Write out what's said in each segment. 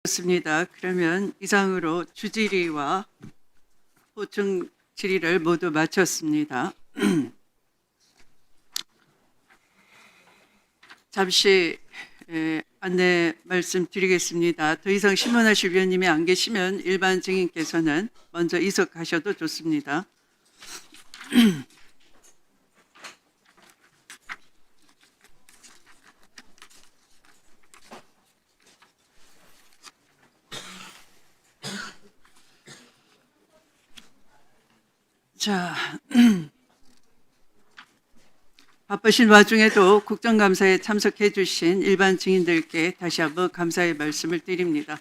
좋습니다. 그러면 이상으로 주질의와 보충 질의를 모두 마쳤습니다. 잠시 안내 말씀드리겠습니다. 더 이상 신문하실 위원님이 안 계시면 일반 증인께서는 먼저 이석하셔도 좋습니다. 자, 바쁘신 와중에도 국정감사에 참석해 주신 일반 증인들께 다시 한번 감사의 말씀을 드립니다.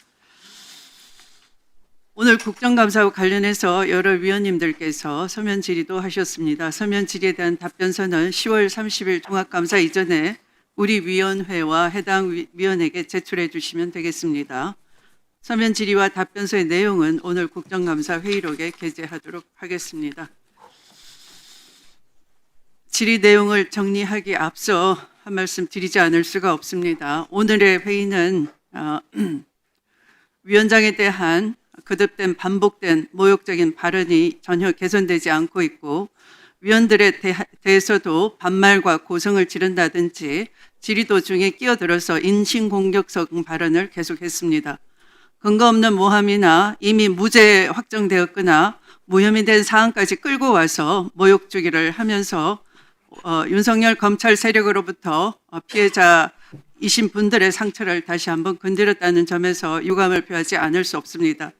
오늘 국정감사와 관련해서 여러 위원님들께서 서면 질의도 하셨습니다. 서면 질의에 대한 답변서는 10월 30일 종합감사 이전에 우리 위원회와 해당 위원에게 제출해 주시면 되겠습니다. 서면 질의와 답변서의 내용은 오늘 국정감사 회의록에 게재하도록 하겠습니다. 질의 내용을 정리하기 앞서 한 말씀 드리지 않을 수가 없습니다. 오늘의 회의는 위원장에 대한 거듭된 반복된 모욕적인 발언이 전혀 개선되지 않고 있고, 위원들에 대해서도 반말과 고성을 지른다든지 질의 도중에 끼어들어서 인신공격성 발언을 계속했습니다. 근거 없는 모함이나 이미 무죄 확정되었거나 무혐의 된 사안까지 끌고 와서 모욕주기를 하면서 윤석열 검찰 세력으로부터 피해자이신 분들의 상처를 다시 한번 건드렸다는 점에서 유감을 표하지 않을 수 없습니다.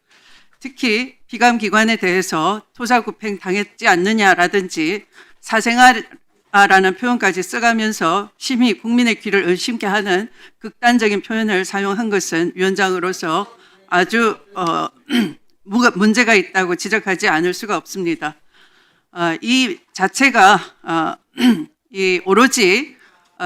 특히 비감기관에 대해서 토사구팽 당했지 않느냐라든지 사생아라는 표현까지 써가면서 심히 국민의 귀를 의심케 하는 극단적인 표현을 사용한 것은 위원장으로서 아주 문제가 있다고 지적하지 않을 수가 없습니다. 이 자체가 이 오로지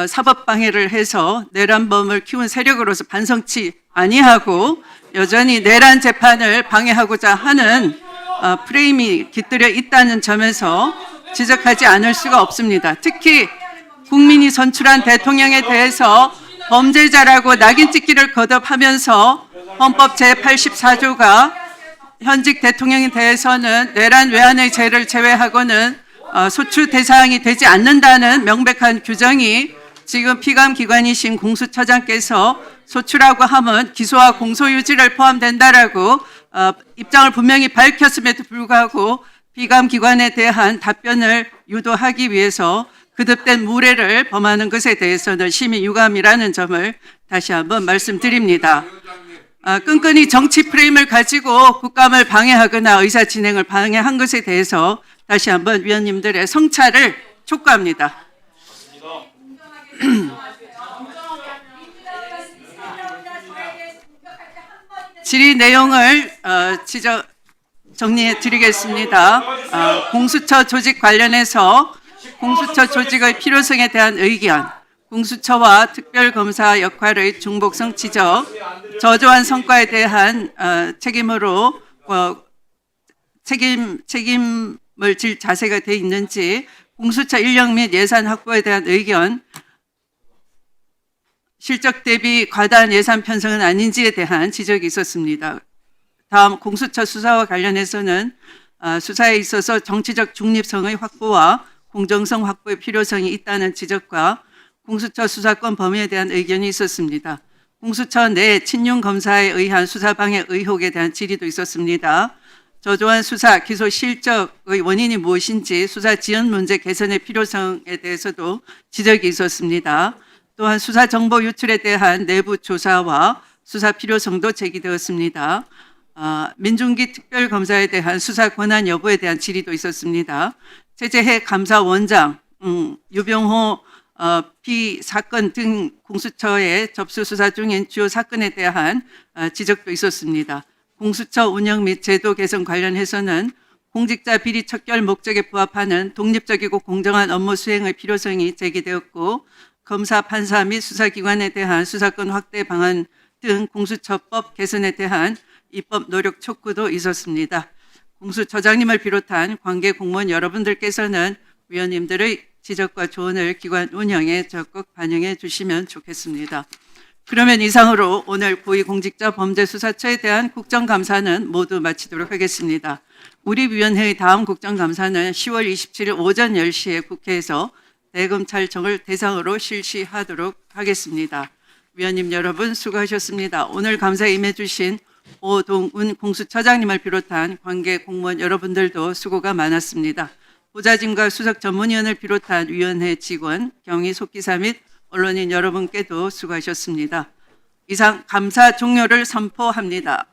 사법방해를 해서 내란범을 키운 세력으로서 반성치 아니하고 여전히 내란 재판을 방해하고자 하는 프레임이 깃들여 있다는 점에서 지적하지 않을 수가 없습니다. 특히 국민이 선출한 대통령에 대해서 범죄자라고 낙인 찍기를 거듭하면서 헌법 제84조가 현직 대통령에 대해서는 내란 외환의 죄를 제외하고는 소추 대상이 되지 않는다는 명백한 규정이 지금 피감기관이신 공수처장께서 소추라고 하면 기소와 공소유지를 포함된다라고 입장을 분명히 밝혔음에도 불구하고 피감기관에 대한 답변을 유도하기 위해서 거듭된 무례를 범하는 것에 대해서는 심히 유감이라는 점을 다시 한번 말씀드립니다. 끈끈이 정치 프레임을 가지고 국감을 방해하거나 의사 진행을 방해한 것에 대해서 다시 한번 위원님들의 성찰을 촉구합니다. 질의 내용을 정리해 드리겠습니다. 공수처 조직 관련해서 공수처 조직의 필요성에 대한 의견, 공수처와 특별검사 역할의 중복성 지적, 저조한 성과에 대한 책임을 질 자세가 돼 있는지, 공수처 인력 및 예산 확보에 대한 의견, 실적 대비 과다한 예산 편성은 아닌지에 대한 지적이 있었습니다. 다음 공수처 수사와 관련해서는 수사에 있어서 정치적 중립성의 확보와 공정성 확보의 필요성이 있다는 지적과 공수처 수사권 범위에 대한 의견이 있었습니다. 공수처 내 친윤 검사에 의한 수사방해 의혹에 대한 질의도 있었습니다. 저조한 수사, 기소 실적의 원인이 무엇인지 수사 지연 문제 개선의 필요성에 대해서도 지적이 있었습니다. 또한 수사 정보 유출에 대한 내부 조사와 수사 필요성도 제기되었습니다. 민중기 특별검사에 대한 수사 권한 여부에 대한 질의도 있었습니다. 최재해 감사원장, 유병호 피사건 등 공수처에 접수 수사 중인 주요 사건에 대한 지적도 있었습니다. 공수처 운영 및 제도 개선 관련해서는 공직자 비리 척결 목적에 부합하는 독립적이고 공정한 업무 수행의 필요성이 제기되었고, 검사, 판사 및 수사기관에 대한 수사권 확대 방안 등 공수처법 개선에 대한 입법 노력 촉구도 있었습니다. 공수처장님을 비롯한 관계 공무원 여러분들께서는 위원님들의 지적과 조언을 기관 운영에 적극 반영해 주시면 좋겠습니다. 그러면 이상으로 오늘 고위공직자범죄수사처에 대한 국정감사는 모두 마치도록 하겠습니다. 우리 위원회의 다음 국정감사는 10월 27일 오전 10시에 국회에서 대검찰청을 대상으로 실시하도록 하겠습니다. 위원님 여러분 수고하셨습니다. 오늘 감사에 임해주신 오동훈 공수처장님을 비롯한 관계 공무원 여러분들도 수고가 많았습니다. 보좌진과 수석 전문위원을 비롯한 위원회 직원, 경위 속기사 및 언론인 여러분께도 수고하셨습니다. 이상 감사 종료를 선포합니다.